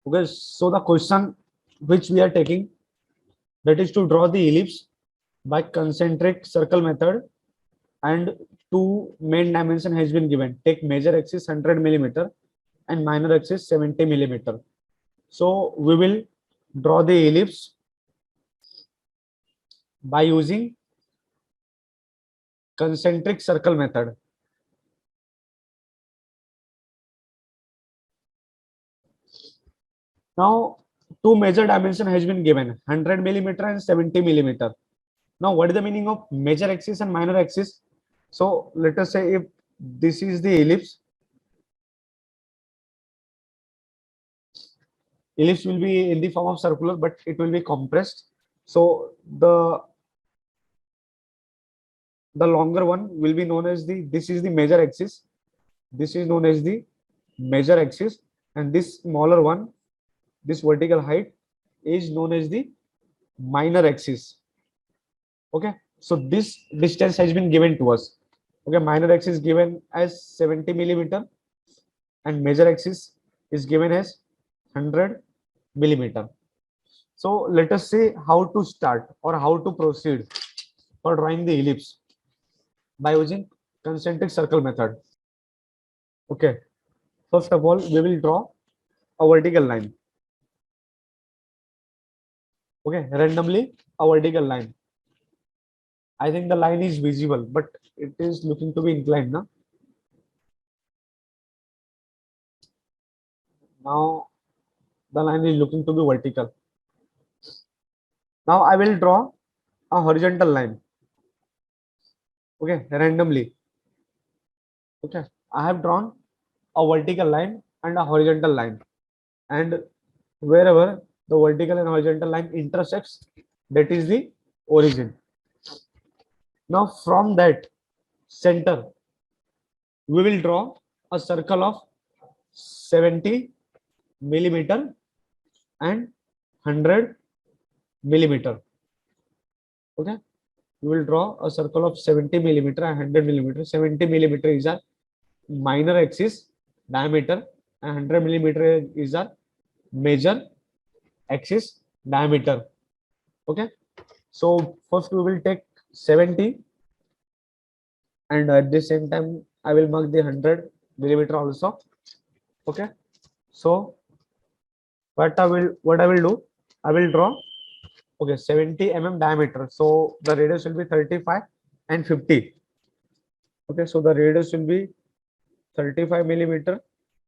Okay, so the question which we are taking, that is to draw the ellipse by concentric circle method, and two main dimension has been given. Take major axis 100 millimeter and minor axis 70 millimeter. So we will draw the ellipse by using concentric circle method. Now two major dimension has been given, 100 millimeter and 70 millimeter. Now what is the meaning of major axis and minor axis? So let us say if this is the ellipse, ellipse will be in the form of circular, but it will be compressed. So the longer one will be known as the, this is the major axis, this is known as the major axis, and this smaller one, this vertical height is known as the minor axis. Okay, so this distance has been given to us. Okay, minor axis given as 70 millimeter and major axis is given as 100 millimeter. So let us see how to start or how to proceed for drawing the ellipse by using concentric circle method. Okay, first of all, we will draw a vertical line. Okay, randomly a vertical line. I think the line is visible, but it is looking to be inclined now. Now the line is looking to be vertical. Now I will draw a horizontal line. Okay, randomly. Okay, I have drawn a vertical line and a horizontal line, and wherever the vertical and horizontal line intersects, that is the origin. Now from that center, we will draw a circle of 70 millimeter and 100 millimeter. Okay, we will draw a circle of 70 millimeter and 100 millimeter. 70 millimeter is our minor axis diameter and 100 millimeter is our major axis diameter. Okay, so first we will take 70, and at the same time I will mark the 100 millimeter also. Okay, so what I will do, I will draw, okay, 70 diameter, so the radius will be 35 and 50. Okay, so the radius will be 35 millimeter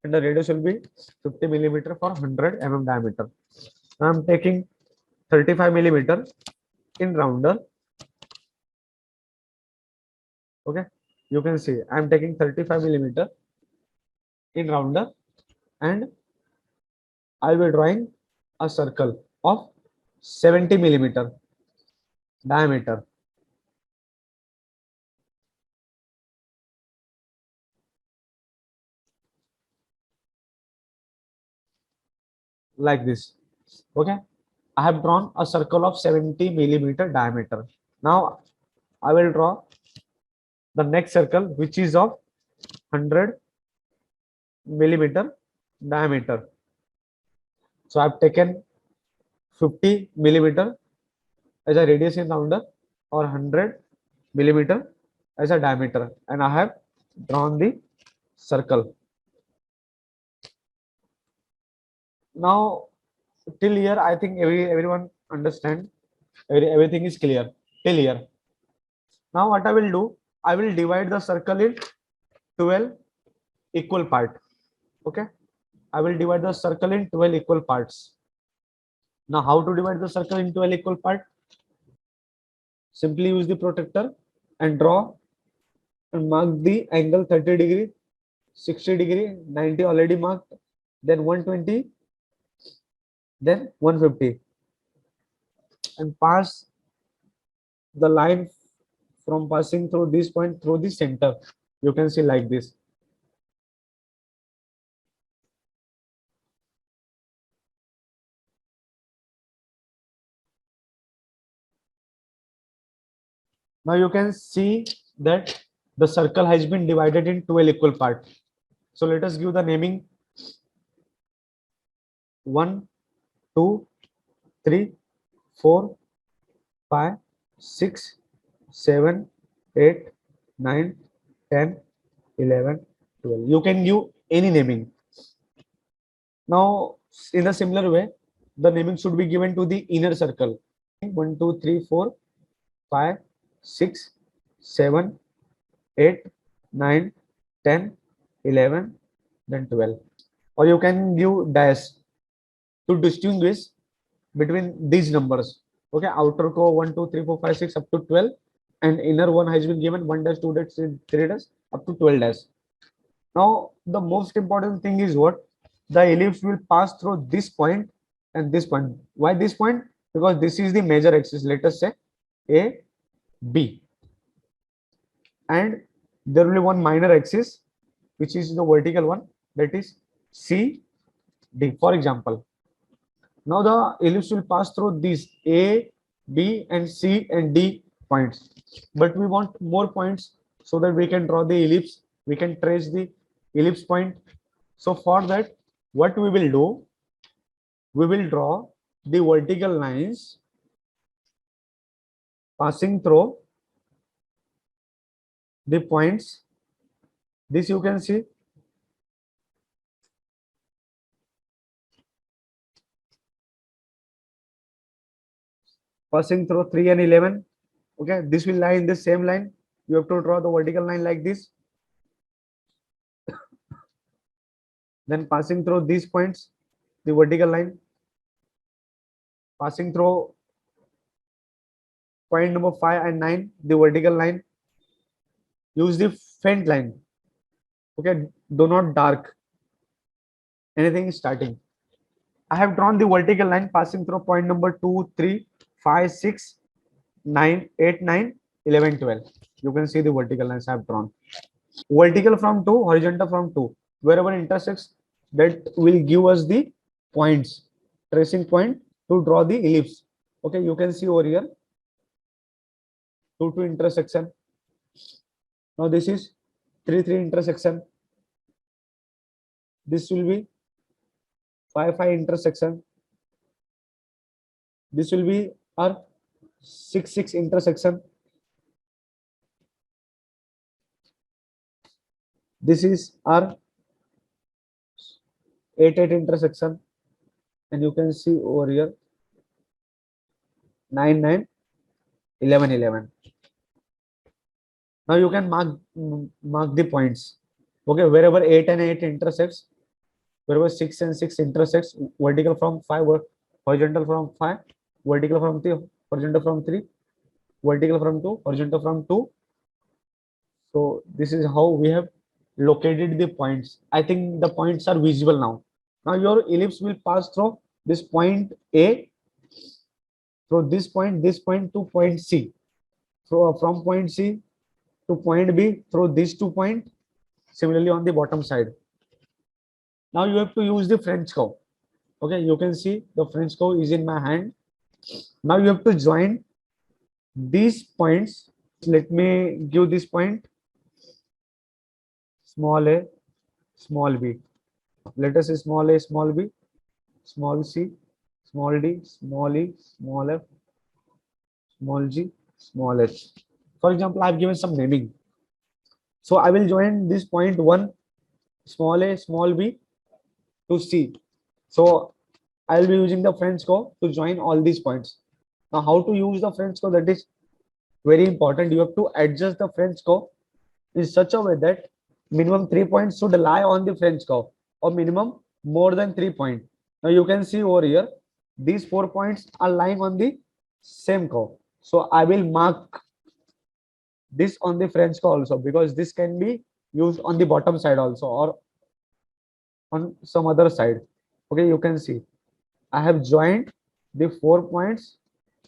and the radius will be 50 millimeter for 100 diameter. Now I'm taking 35 millimeter in rounder. Okay, you can see I'm taking 35 millimeter in rounder, and I will drawing a circle of 70 millimeter diameter. Like this. Okay, I have drawn a circle of 70 millimeter diameter. Now I will draw the next circle, which is of 100 millimeter diameter. So I've taken 50 millimeter as a radius in rounder, or 100 millimeter as a diameter, and I have drawn the circle. Now till here I think everyone understand, everything is clear till here. Now what I will do, I will divide the circle in 12 equal part. Okay, I will divide the circle in 12 equal parts. Now how to divide the circle in 12 equal part? Simply use the protractor and draw and mark the angle 30 degree, 60 degree, 90 already marked, then 120, then 150, and pass the line from passing through this point through the center. You can see like this. Now you can see that the circle has been divided in 12 equal parts. So let us give the naming. 1, 2, 3, 4, 5, 6, 7, 8, 9, 10, 11, 12. You can give any naming. Now, in a similar way, the naming should be given to the inner circle. 1, 2, 3, 4, 5, 6, 7, 8, 9, 10, 11, then 12. Or you can give dash to distinguish between these numbers. Okay, outer core 1, 2, 3, 4, 5, 6 up to 12, and inner one has been given 1 dash, 2 dash, 3 dash up to 12 dash. Now, the most important thing is what? The ellipse will pass through this point and this point. Why this point? Because this is the major axis. Let us say A, B. And there will be one minor axis, which is the vertical one, that is C, D, for example. Now the ellipse will pass through these A, B, and C and D points. But we want more points so that we can draw the ellipse. We can trace the ellipse point. So for that, what we will do, we will draw the vertical lines passing through the points. This you can see. Passing through 3 and 11. Okay, this will lie in the same line. You have to draw the vertical line like this. Then passing through these points, the vertical line. Passing through point number 5 and 9, the vertical line. Use the faint line. Okay, do not dark anything starting. I have drawn the vertical line passing through point number 2, 3, 5, 6, 9, 8, 9, 11, 12. You can see the vertical lines I have drawn. Vertical from 2, horizontal from 2. Wherever intersects, that will give us the points, tracing point to draw the ellipse. Okay, you can see over here, 2 to intersection. Now this is 3, 3 intersection. This will be 5, 5 intersection. This will be our 6, 6 intersection. This is our 8, 8 intersection. And you can see over here 9, 9, 11, 11. Now you can mark the points. Okay, wherever 8 and 8 intersects, wherever 6 and 6 intersects, vertical from 5, horizontal from 5, vertical from 3, horizontal from 3, vertical from 2, horizontal from 2. So this is how we have located the points. I think the points are visible now. Now your ellipse will pass through this point A, through this point to point C. So from point C to point B through these 2 points. Similarly on the bottom side. Now you have to use the French curve. Okay, you can see the French curve is in my hand. Now you have to join these points. Let me give this point small a, small b. Let us say small a, small b, small c, small d, small e, small f, small g, small h. For example, I have given some naming. So I will join this point 1, small a, small b to c. So I will be using the French curve to join all these points. Now, how to use the French curve? That is very important. You have to adjust the French curve in such a way that minimum 3 points should lie on the French curve, or minimum more than 3 points. Now you can see over here, these 4 points are lying on the same curve. So I will mark this on the French curve also, because this can be used on the bottom side also, or on some other side. Okay, you can see I have joined the 4 points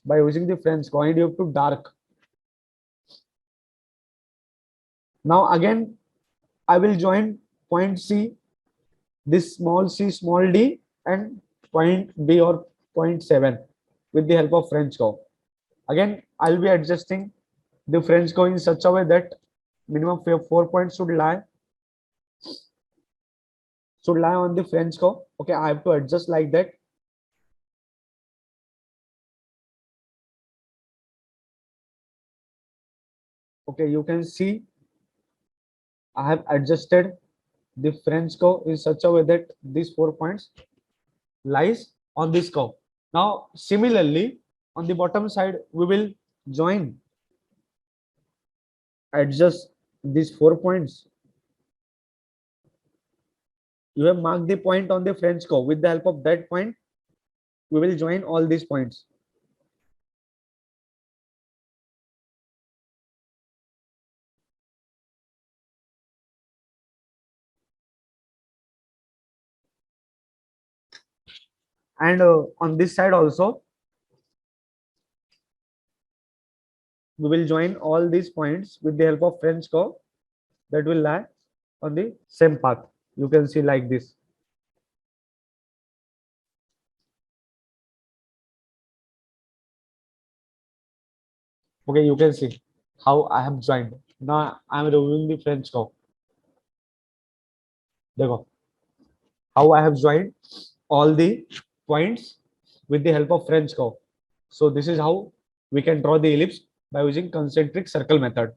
by using the French curve, and you have to dark. Now again, I will join point C, this small c, small d, and point B or point 7 with the help of French curve. Again, I'll be adjusting the French curve in such a way that minimum 4 points should lie on the French curve. Okay, I have to adjust like that. Okay, you can see I have adjusted the French curve in such a way that these 4 points lies on this curve. Now, similarly, on the bottom side, we will join, adjust these 4 points. You have marked the point on the French curve. With the help of that point, we will join all these points. And on this side also, we will join all these points with the help of French curve that will lie on the same path. You can see like this. Okay, you can see how I have joined. Now I am reviewing the French curve. देखो, how I have joined all the points with the help of French curve. So this is how we can draw the ellipse by using concentric circle method.